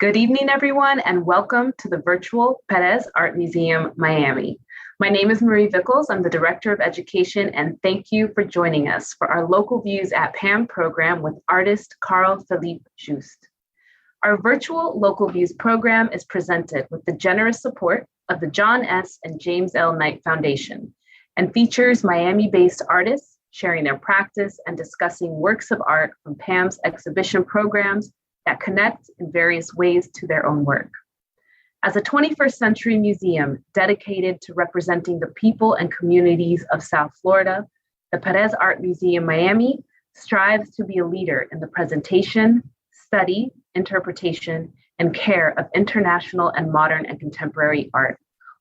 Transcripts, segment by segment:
Good evening, everyone, and welcome to the virtual Perez Art Museum, Miami. My name is Marie Vickles. I'm the Director of Education, and thank you for joining us for our Local Views at PAMM program with artist Carl-Philippe Juste. Our virtual Local Views program is presented with the generous support of the John S. and James L. Knight Foundation and features Miami-based artists sharing their practice and discussing works of art from PAMM's exhibition programs that connect in various ways to their own work. As a 21st century museum dedicated to representing the people and communities of South Florida, the Perez Art Museum Miami strives to be a leader in the presentation, study, interpretation, and care of international and modern and contemporary art,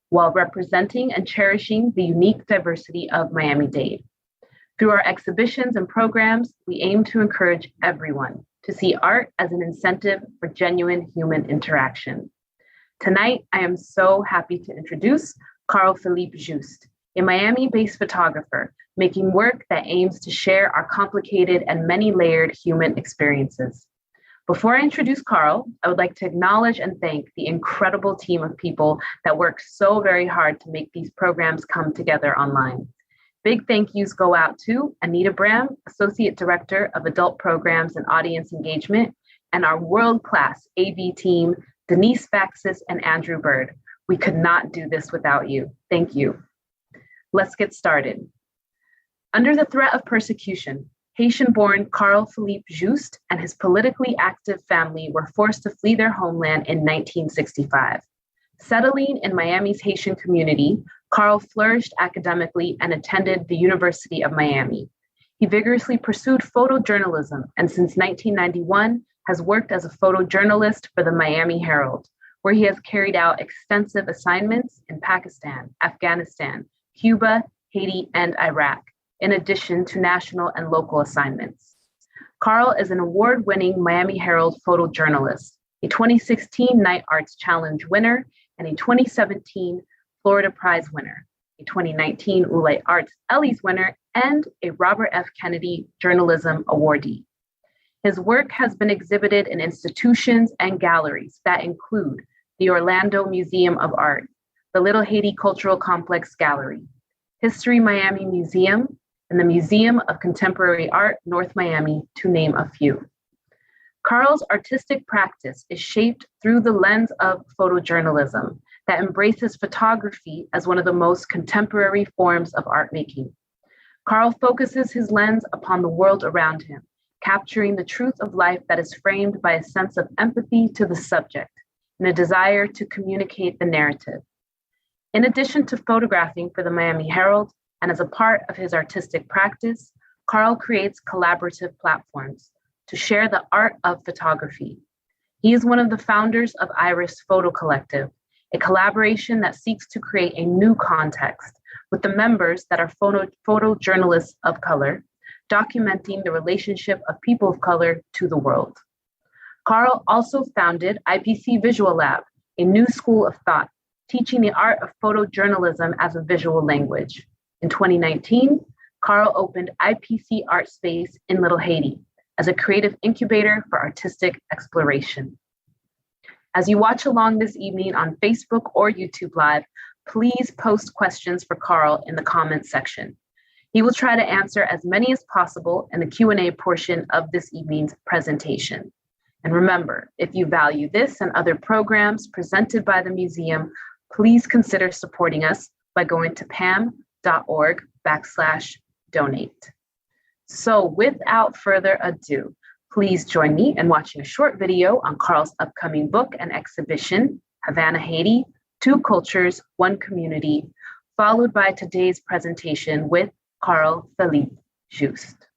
while representing and cherishing the unique diversity of Miami-Dade. Through our exhibitions and programs, we aim to encourage everyone to see art as an incentive for genuine human interaction. Tonight, I am so happy to introduce Carl-Philippe Juste, a Miami-based photographer making work that aims to share our complicated and many-layered human experiences. Before I introduce Carl, I would like to acknowledge and thank the incredible team of people that work so very hard to make these programs come together online. Big thank yous go out to Anita Bram, Associate Director of Adult Programs and Audience Engagement, and our world-class AV team, Denise Faxis and Andrew Bird. We could not do this without you. Thank you. Let's get started. Under the threat of persecution, Haitian-born Carl-Philippe Juste and his politically active family were forced to flee their homeland in 1965. Settling in Miami's Haitian community, Carl flourished academically and attended the University of Miami. He vigorously pursued photojournalism and since 1991 has worked as a photojournalist for the Miami Herald, where he has carried out extensive assignments in Pakistan, Afghanistan, Cuba, Haiti, and Iraq, in addition to national and local assignments. Carl is an award-winning Miami Herald photojournalist, a 2016 Night Arts Challenge winner, and a 2017 Florida Prize winner, a 2019 Ulay Arts Ellie's winner, and a Robert F. Kennedy Journalism Awardee. His work has been exhibited in institutions and galleries that include the Orlando Museum of Art, the Little Haiti Cultural Complex Gallery, History Miami Museum, and the Museum of Contemporary Art, North Miami, to name a few. Carl's artistic practice is shaped through the lens of photojournalism that embraces photography as one of the most contemporary forms of art making. Carl focuses his lens upon the world around him, capturing the truth of life that is framed by a sense of empathy to the subject and a desire to communicate the narrative. In addition to photographing for the Miami Herald and as a part of his artistic practice, Carl creates collaborative platforms to share the art of photography. He is one of the founders of Iris Photo Collective, a collaboration that seeks to create a new context with the members that are photojournalists of color, documenting the relationship of people of color to the world. Carl also founded IPC Visual Lab, a new school of thought, teaching the art of photojournalism as a visual language. In 2019, Carl opened IPC Art Space in Little Haiti as a creative incubator for artistic exploration. As you watch along this evening on Facebook or YouTube Live, please post questions for Carl in the comments section. He will try to answer as many as possible in the Q&A portion of this evening's presentation. And remember, if you value this and other programs presented by the museum, please consider supporting us by going to pam.org/donate. So without further ado, please join me in watching a short video on Carl's upcoming book and exhibition, Havana, Haiti, Two Cultures, One Community, followed by today's presentation with Carl-Philippe Juste.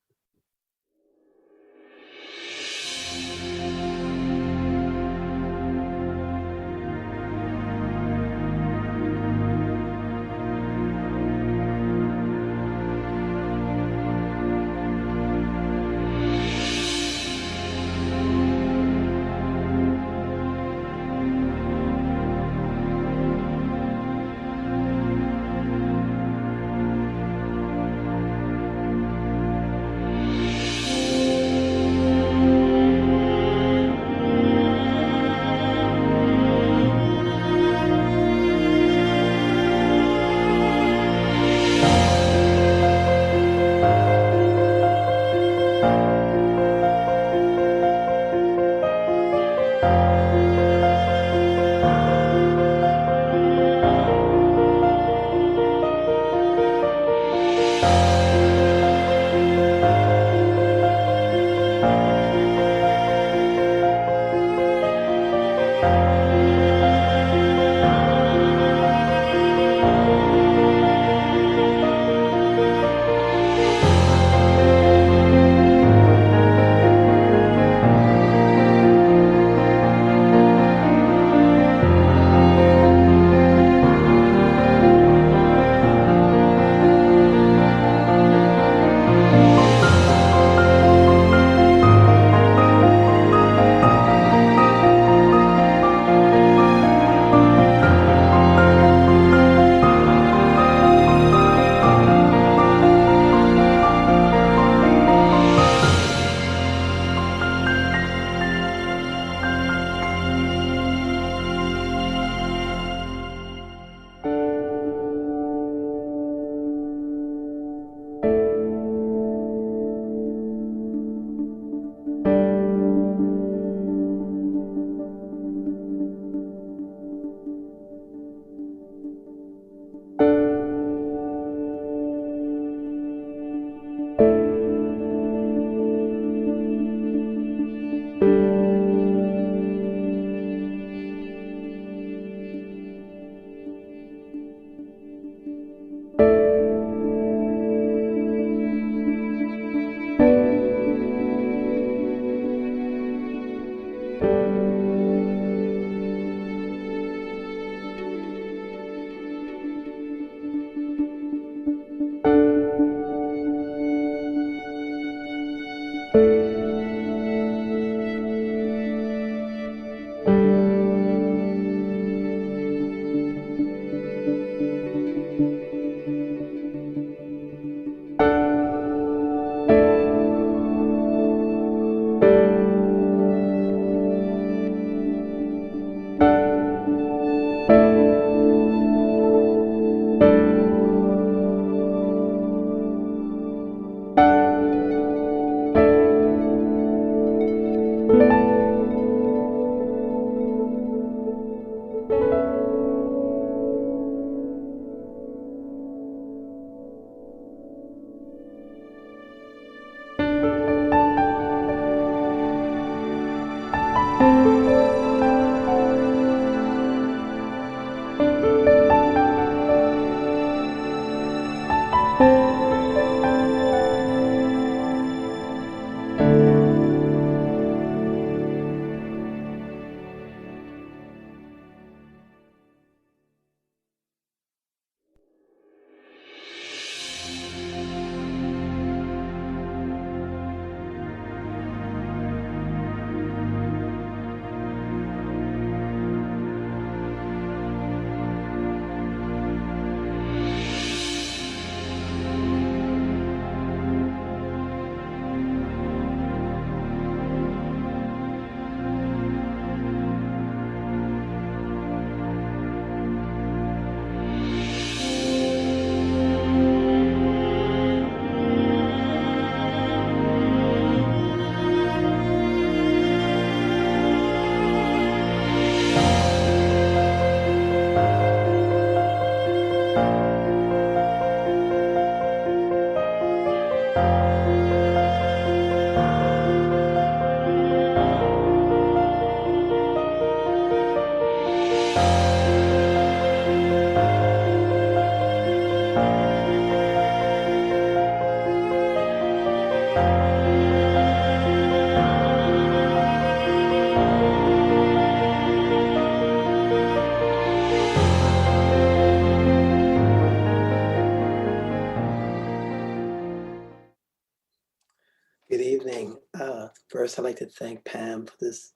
First, I'd like to thank Pam for this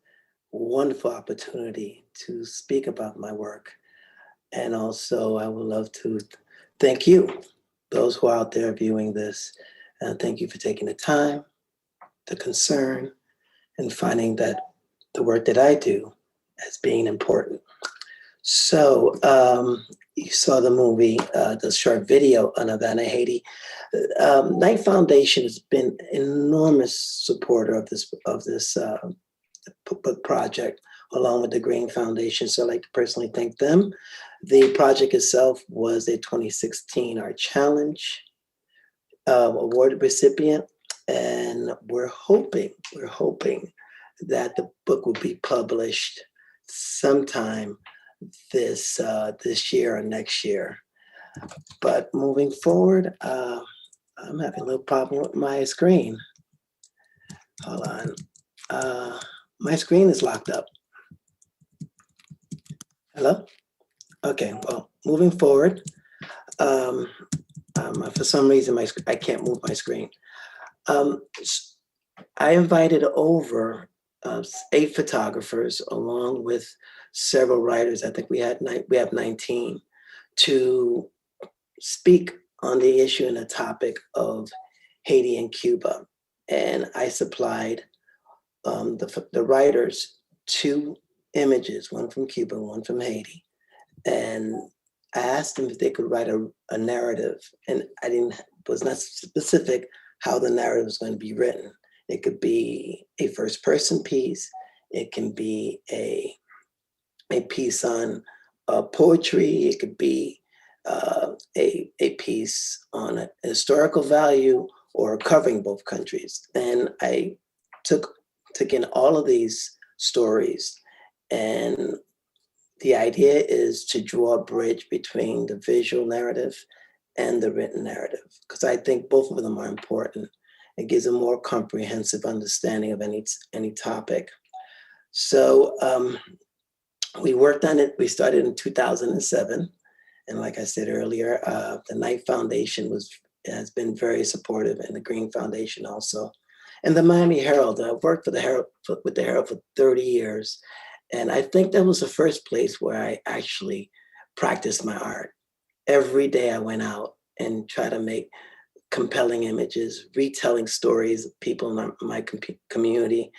wonderful opportunity to speak about my work. And also, I would love to thank you, those who are out there viewing this. And thank you for taking the time, the concern, and finding that the work that I do as being important. So you saw the movie, the short video on Havana, Haiti. Knight Foundation has been an enormous supporter of this book project, along with the Green Foundation. So I'd like to personally thank them. The project itself was a 2016 Art Challenge award recipient, and we're hoping that the book will be published sometime this year or next year. But moving forward, I'm having a little problem with my screen. Hold on. My screen is locked up. Hello? Okay, well, moving forward, for some reason, I can't move my screen. I invited over 8 photographers along with several writers. I think we have 19 to speak on the issue and the topic of Haiti and Cuba. And I supplied the writers 2 images, one from Cuba, one from Haiti. And I asked them if they could write a narrative, and was not specific how the narrative was going to be written. It could be a first person piece. It can be a piece on poetry. It could be a piece on a historical value or covering both countries. And I took in all of these stories, and the idea is to draw a bridge between the visual narrative and the written narrative, because I think both of them are important. It gives a more comprehensive understanding of any topic. So we worked on it. We started in 2007. And like I said earlier, the Knight Foundation has been very supportive, and the Green Foundation also. And the Miami Herald, I've worked with the Herald for 30 years. And I think that was the first place where I actually practiced my art. Every day I went out and tried to make compelling images, retelling stories of people in my community,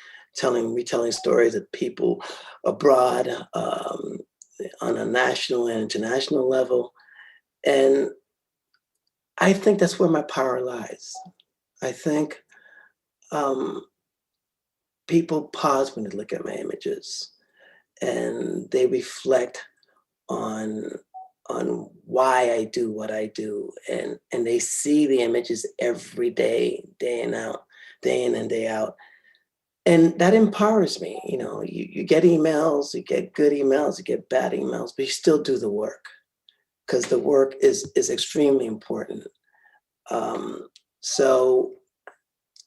retelling stories of people abroad on a national and international level. And I think that's where my power lies. I think people pause when they look at my images, and they reflect on why I do what I do, and they see the images every day, day in and day out, and that empowers me. You know, you get emails, you get good emails, you get bad emails, but you still do the work, because the work is extremely important. So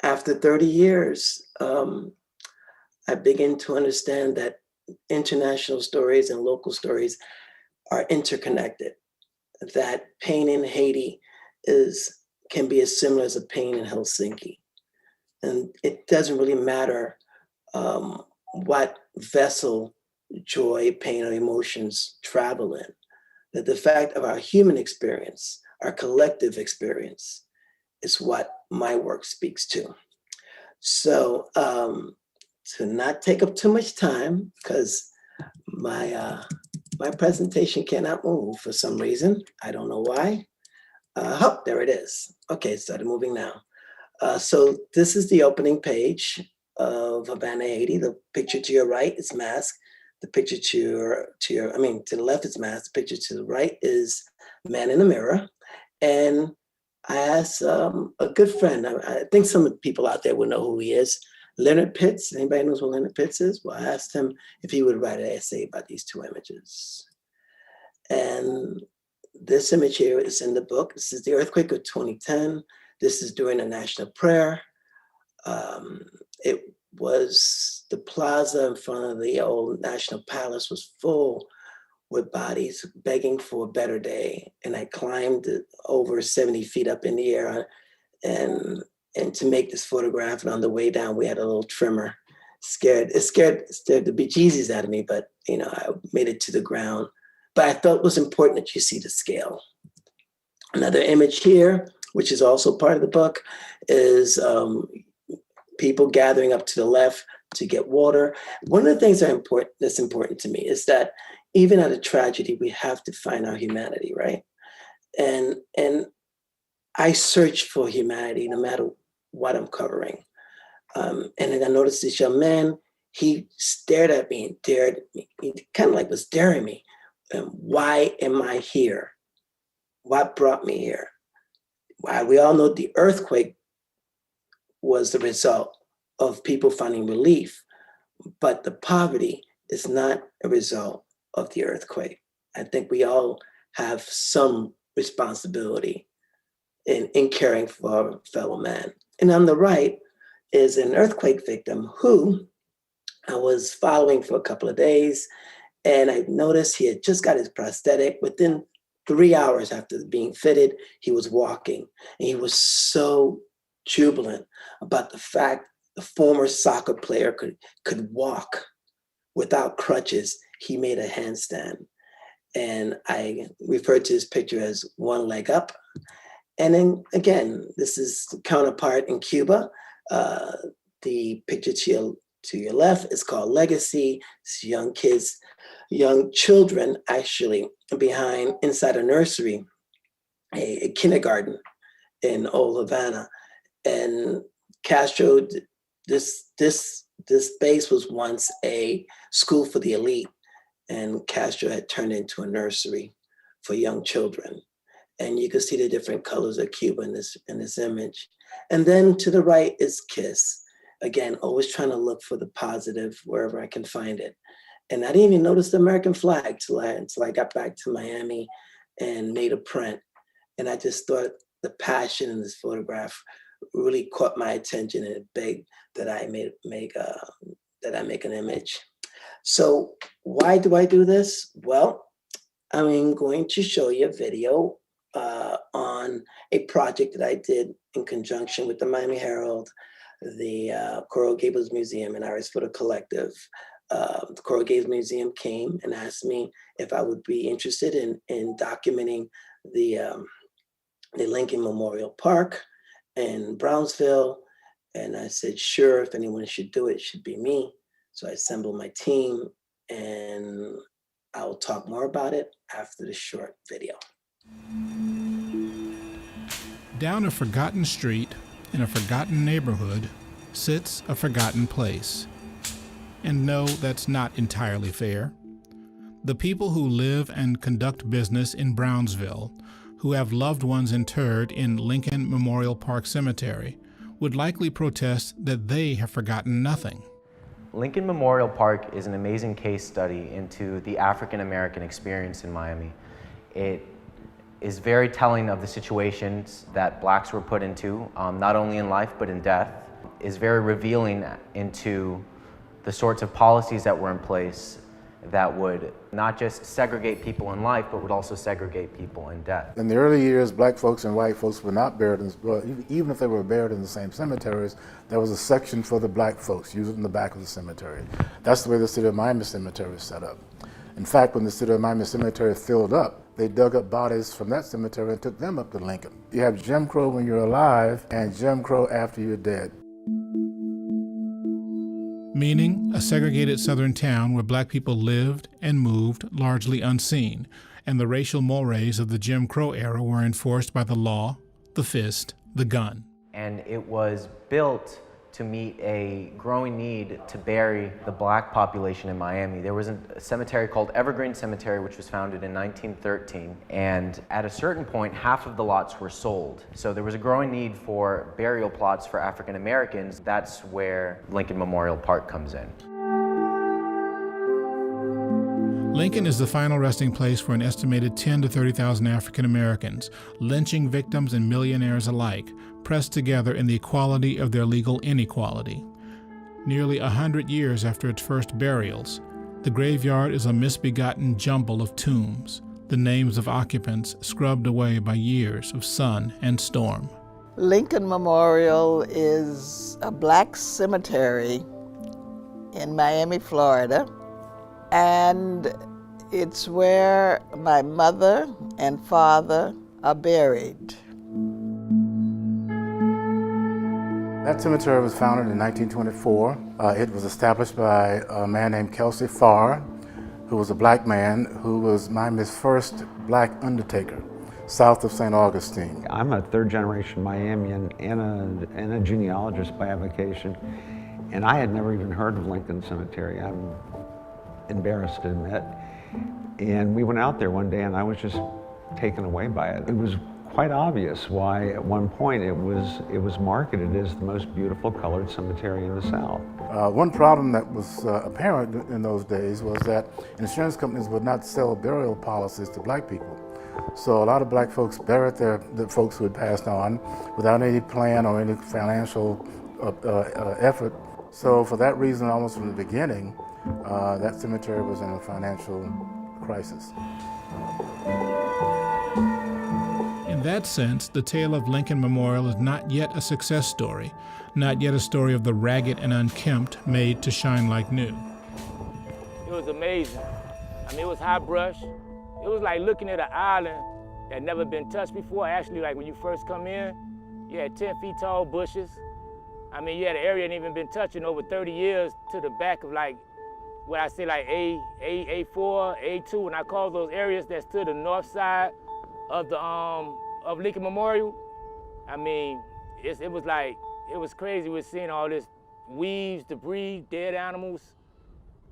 after 30 years, I begin to understand that international stories and local stories are interconnected, that pain in Haiti can be as similar as a pain in Helsinki. And it doesn't really matter what vessel joy, pain, or emotions travel in. That the fact of our human experience, our collective experience, is what my work speaks to. So to not take up too much time, because my presentation cannot move for some reason. I don't know why. Oh, there it is. Okay, it started moving now. So this is the opening page of Havana, Haiti. The picture to your right is mask. The picture to the left is mask. The picture to the right is man in the mirror. And I asked a good friend, I think some people out there will know who he is, Leonard Pitts. Anybody knows who Leonard Pitts is? Well, I asked him if he would write an essay about these 2 images. And this image here is in the book. This is the earthquake of 2010. This is during a national prayer. It was the plaza in front of the old National Palace was full with bodies begging for a better day. And I climbed over 70 feet up in the air, and and to make this photograph. And on the way down, we had a little trimmer. It scared the bejesus out of me, but I made it to the ground. But I felt it was important that you see the scale. Another image here, which is also part of the book, is people gathering up to the left to get water. One of the things that's important to me is that even at a tragedy, we have to find our humanity, right? And I search for humanity no matter what I'm covering. And then I noticed this young man, he stared at me and dared at me. He kind of like was daring me. Why am I here? What brought me here? Why? We all know the earthquake was the result of people finding relief, but the poverty is not a result of the earthquake. I think we all have some responsibility in caring for our fellow man. And on the right is an earthquake victim who I was following for a couple of days, and I noticed he had just got his prosthetic. Within 3 hours after being fitted, he was walking, and he was so jubilant about the fact the former soccer player could walk without crutches. He made a handstand. And I referred to his picture as one leg up. And then again, this is the counterpart in Cuba. The picture to your left is called Legacy. It's young children actually inside a nursery, a kindergarten in old Havana. And Castro, this space was once a school for the elite, and Castro had turned into a nursery for young children. And you can see the different colors of Cuba in this image. And then to the right is KISS. Again, always trying to look for the positive wherever I can find it. And I didn't even notice the American flag until I got back to Miami and made a print. And I just thought the passion in this photograph really caught my attention, and it begged that I make an image. So why do I do this? Well, I'm going to show you a video on a project that I did in conjunction with the Miami Herald, the Coral Gables Museum, and Artist Photo Collective. The Coral Gables Museum came and asked me if I would be interested in documenting the Lincoln Memorial Park in Brownsville. And I said, sure, if anyone should do it, it should be me. So I assembled my team, and I'll talk more about it after the short video. Down a forgotten street in a forgotten neighborhood sits a forgotten place. And no, that's not entirely fair. The people who live and conduct business in Brownsville, who have loved ones interred in Lincoln Memorial Park Cemetery, would likely protest that they have forgotten nothing. Lincoln Memorial Park is an amazing case study into the African American experience in Miami. It is very telling of the situations that blacks were put into, not only in life but in death. Is very revealing into the sorts of policies that were in place that would not just segregate people in life, but would also segregate people in death. In the early years, black folks and white folks were not buried even if they were buried in the same cemeteries, there was a section for the black folks, usually in the back of the cemetery. That's the way the City of Miami Cemetery is set up. In fact, when the City of Miami Cemetery filled up, they dug up bodies from that cemetery and took them up to Lincoln. You have Jim Crow when you're alive and Jim Crow after you're dead. Meaning a segregated southern town where black people lived and moved largely unseen, and the racial mores of the Jim Crow era were enforced by the law, the fist, the gun. And it was built to meet a growing need to bury the black population in Miami. There was a cemetery called Evergreen Cemetery, which was founded in 1913, and at a certain point, half of the lots were sold. So there was a growing need for burial plots for African Americans. That's where Lincoln Memorial Park comes in. Lincoln is the final resting place for an estimated 10 to 30,000 African Americans, lynching victims and millionaires alike, pressed together in the equality of their legal inequality. Nearly 100 years after its first burials, the graveyard is a misbegotten jumble of tombs, the names of occupants scrubbed away by years of sun and storm. Lincoln Memorial is a black cemetery in Miami, Florida, and it's where my mother and father are buried. That cemetery was founded in 1924. It was established by a man named Kelsey Farr, who was a black man who was Miami's first black undertaker, south of St. Augustine. I'm a third-generation Miamian and a genealogist by avocation, and I had never even heard of Lincoln Cemetery. I'm embarrassed to admit. And we went out there one day, and I was just taken away by it. It was quite obvious why, at one point, it was marketed as the most beautiful colored cemetery in the South. One problem that was apparent in those days was that insurance companies would not sell burial policies to black people. So a lot of black folks buried the folks who had passed on without any plan or any financial effort. So for that reason, almost from the beginning, that cemetery was in a financial crisis. In that sense, the tale of Lincoln Memorial is not yet a success story, not yet a story of the ragged and unkempt made to shine like new. It was amazing. I mean, it was high brush. It was like looking at an island that never been touched before. Actually, like when you first come in, you had 10 feet tall bushes. I mean, you had an area that ain't even been touched in over 30 years to the back of like, what I say like A4, A2, and I call those areas that's to the north side of the of Lincoln Memorial. I mean, it was crazy. We're seeing all this weeds, debris, dead animals,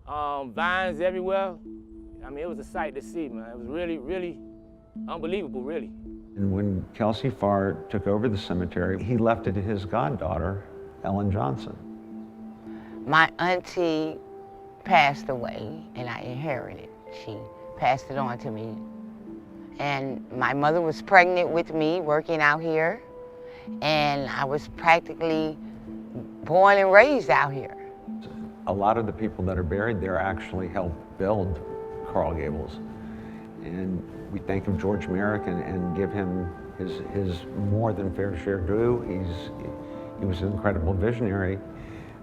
vines everywhere. I mean, it was a sight to see, man. It was really, really unbelievable, really. And when Kelsey Farr took over the cemetery, he left it to his goddaughter, Ellen Johnson. My auntie passed away and I inherited. She passed it on to me. And my mother was pregnant with me, working out here, and I was practically born and raised out here. A lot of the people that are buried there actually helped build Coral Gables. And we think of George Merrick and give him his more than fair share due. He was an incredible visionary,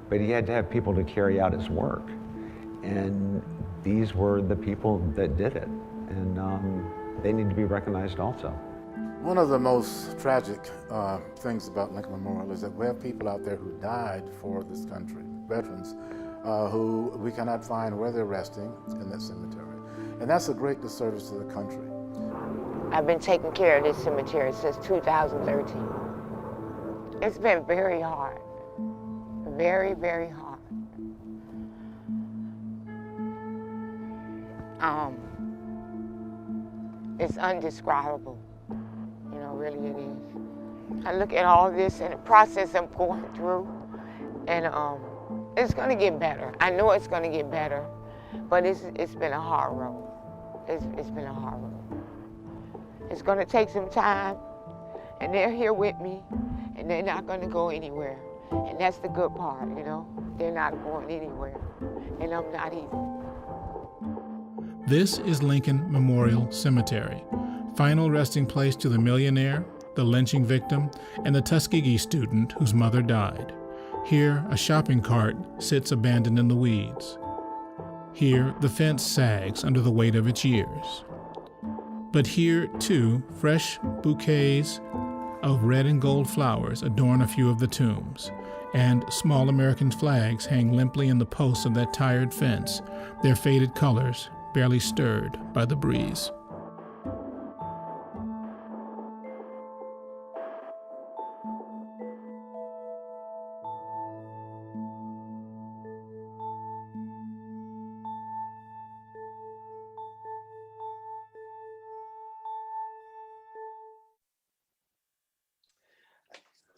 but he had to have people to carry out his work. And these were the people that did it. And they need to be recognized also. One of the most tragic things about Lincoln Memorial is that we have people out there who died for this country, veterans, who we cannot find where they're resting in that cemetery. And that's a great disservice to the country. I've been taking care of this cemetery since 2013. It's been very hard, very, very hard. It's undescribable, you know, really it is. I look at all this and the process I'm going through, and it's gonna get better. I know it's gonna get better, but it's been a hard road. It's been a hard road. It's gonna take some time, and they're here with me, and they're not gonna go anywhere. And that's the good part, you know? They're not going anywhere, and I'm not either. This is Lincoln Memorial Cemetery, final resting place to the millionaire, the lynching victim, and the Tuskegee student whose mother died. Here, a shopping cart sits abandoned in the weeds. Here, the fence sags under the weight of its years. But here, too, fresh bouquets of red and gold flowers adorn a few of the tombs, and small American flags hang limply in the posts of that tired fence, their faded colors barely stirred by the breeze.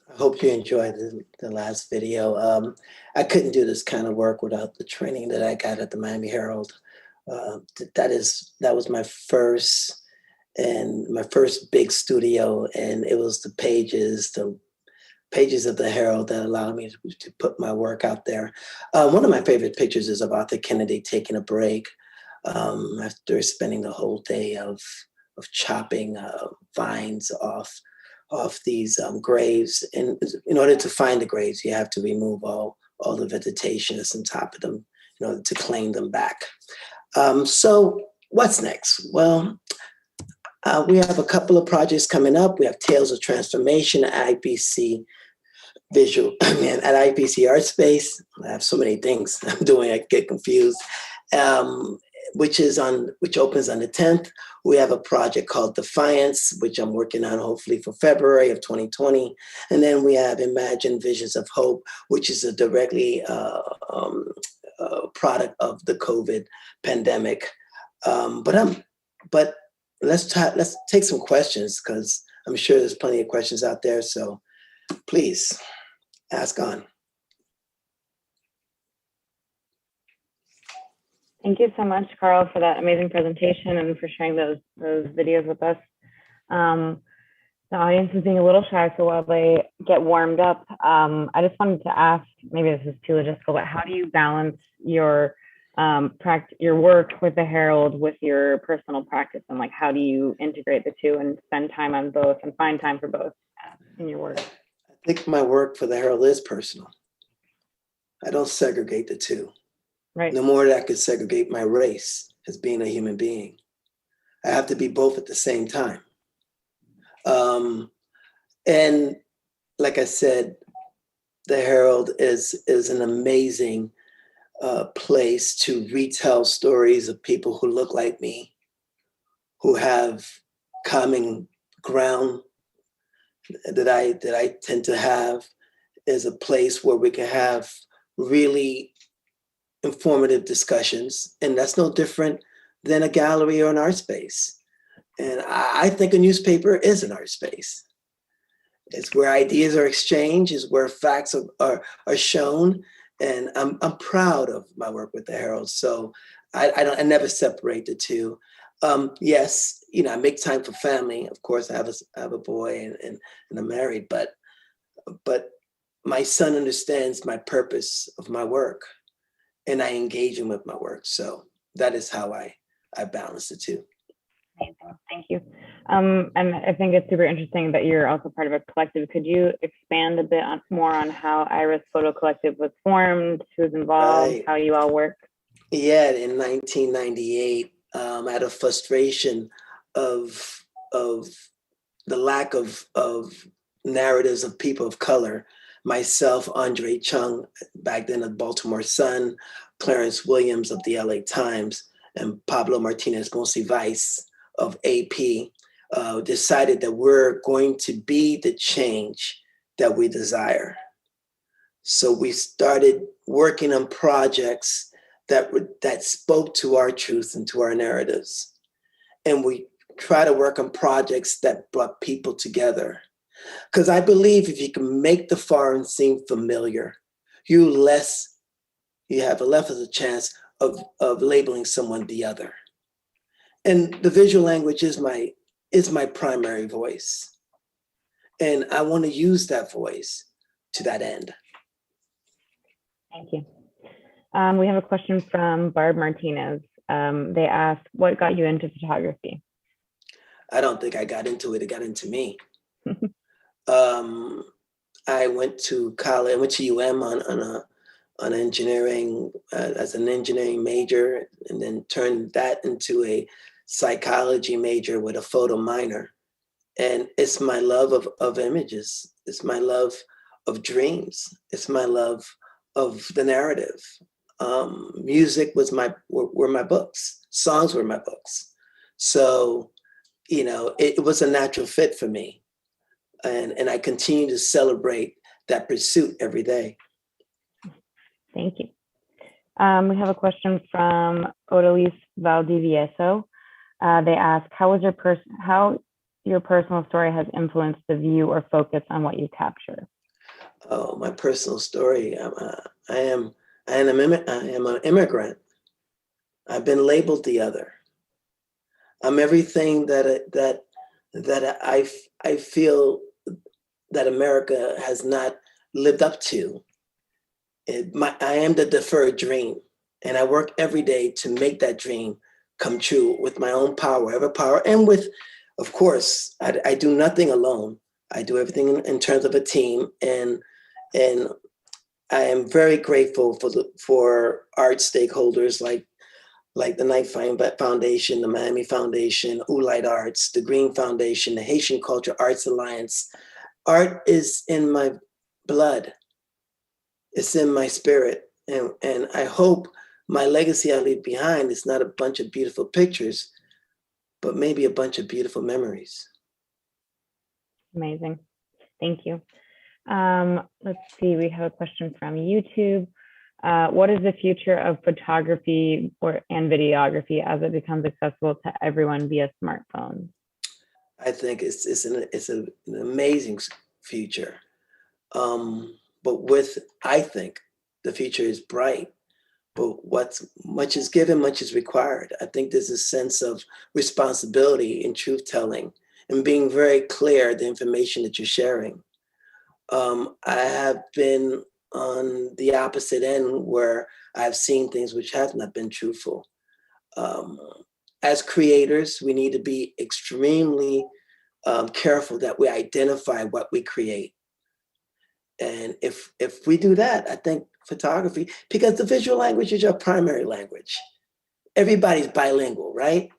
I hope you enjoyed the last video. I couldn't do this kind of work without the training that I got at the Miami Herald. That was my first big studio, and it was the pages of the Herald that allowed me to put my work out there. One of my favorite pictures is of Arthur Kennedy taking a break after spending the whole day of chopping vines off these graves. And in order to find the graves, you have to remove all the vegetation that's on top of them in order to claim them back. So what's next? Well, we have a couple of projects coming up. We have Tales of Transformation at IPC at IPC Art Space. I have so many things I'm doing, I get confused. Which opens on the 10th. We have a project called Defiance, which I'm working on hopefully for February of 2020. And then we have Imagine Visions of Hope, which is a directly product of the COVID pandemic. But let's take some questions, because I'm sure there's plenty of questions out there. So please ask on. Thank you so much, Carl, for that amazing presentation and for sharing those videos with us. The audience is being a little shy, so while they get warmed up, I just wanted to ask, maybe this is too logistical, but how do you balance your work with the Herald with your personal practice, and like how do you integrate the two and spend time on both and find time for both in your work? I think my work for the Herald is personal. I don't segregate the two. Right. No more that I could segregate my race as being a human being. I have to be both at the same time. And like I said, the Herald is an amazing place to retell stories of people who look like me, who have common ground that I tend to have. Is a place where we can have really informative discussions, and that's no different than a gallery or an art space. And I think a newspaper is an art space. It's where ideas are exchanged, is where facts are shown, and I'm proud of my work with the Herald. So I never separate the two. Yes, I make time for family. Of course, I have a boy and I'm married, but my son understands my purpose of my work, and I engage him with my work. So that is how I balance the two. Amazing. Thank you. And I think it's super interesting that you're also part of a collective. Could you expand a bit more on how Iris Photo Collective was formed, who's involved, how you all work? Yeah, in 1998, out of frustration of the lack of narratives of people of color, myself, Andre Chung, back then of Baltimore Sun, Clarence Williams of the LA Times, and Pablo Martinez Monsiváis of AP decided that we're going to be the change that we desire. So we started working on projects that spoke to our truth and to our narratives. And we try to work on projects that brought people together. Because I believe if you can make the foreign seem familiar, you have a less of a chance of labeling someone the other. And the visual language is my primary voice. And I want to use that voice to that end. Thank you. We have a question from Barb Martinez. They asked, what got you into photography? I don't think I got into it. It got into me. I went to college. I went to UM on engineering as an engineering major, and then turned that into a psychology major with a photo minor. And it's my love of images. It's my love of dreams. It's my love of the narrative. Music were my books. Songs were my books. So, it was a natural fit for me. And I continue to celebrate that pursuit every day. Thank you. We have a question from Odalise Valdivieso. They ask, how your personal story has influenced the view or focus on what you capture? Oh, my personal story. I am an immigrant. I've been labeled the other. I'm everything that I feel that America has not lived up to. I am the deferred dream, and I work every day to make that dream come true with my own power, and with, of course, I do nothing alone. I do everything in terms of a team, and I am very grateful for art stakeholders like the Knight Foundation, the Miami Foundation, Oolite Arts, the Green Foundation, the Haitian Culture Arts Alliance. Art is in my blood. It's in my spirit. And I hope my legacy I leave behind is not a bunch of beautiful pictures, but maybe a bunch of beautiful memories. Amazing. Thank you. Let's see, we have a question from YouTube. What is the future of photography and videography as it becomes accessible to everyone via smartphones? I think it's an amazing future. But I think the future is bright, but much is given, much is required. I think there's a sense of responsibility in truth telling and being very clear the information that you're sharing. I have been on the opposite end where I've seen things which have not been truthful. As creators, we need to be extremely careful that we identify what we create. And if we do that, I think photography, because the visual language is your primary language. Everybody's bilingual, right?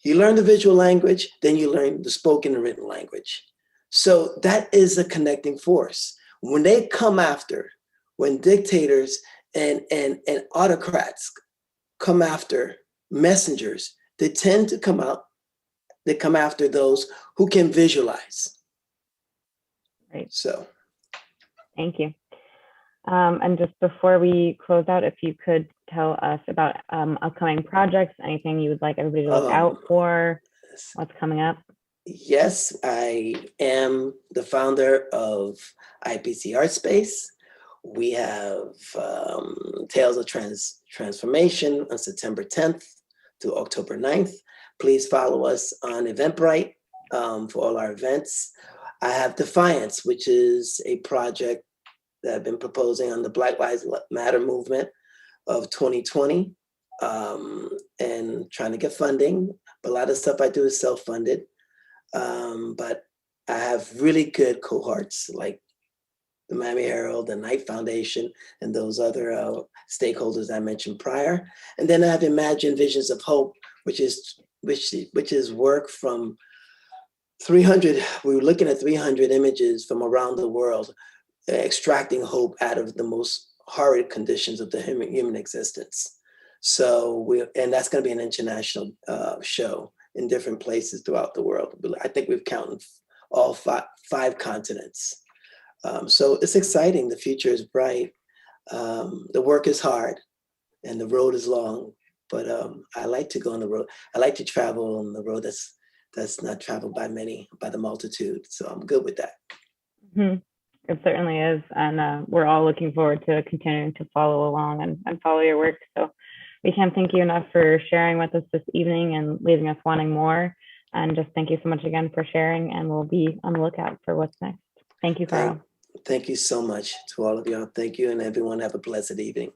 You learn the visual language, then you learn the spoken and written language. So that is a connecting force. When they come after, when dictators and autocrats come after messengers, they tend to come after those who can visualize. Right. So. Thank you. And just before we close out, if you could tell us about upcoming projects, anything you would like everybody to look out for, what's coming up? Yes, I am the founder of IPC Art Space. We have Tales of Transformation on September 10th to October 9th. Please follow us on Eventbrite for all our events. I have Defiance, which is a project that I've been proposing on the Black Lives Matter movement of 2020 and trying to get funding. But a lot of stuff I do is self-funded. But I have really good cohorts like the Miami Herald, the Knight Foundation, and those other stakeholders I mentioned prior. And then I have Imagine Visions of Hope, which is work from 300. We were looking at 300 images from around the world, extracting hope out of the most horrid conditions of the human existence. So and that's going to be an international show in different places throughout the world. I think we've counted all five continents. So it's exciting. The future is bright. The work is hard and the road is long, but I like to go on the road. I like to travel on the road that's not traveled by the multitude. So I'm good with that. Mm-hmm. It certainly is. And we're all looking forward to continuing to follow along and follow your work. So we can't thank you enough for sharing with us this evening and leaving us wanting more. And just thank you so much again for sharing, and we'll be on the lookout for what's next. Thank you, Carl. Thank you so much to all of y'all. Thank you, and everyone have a blessed evening.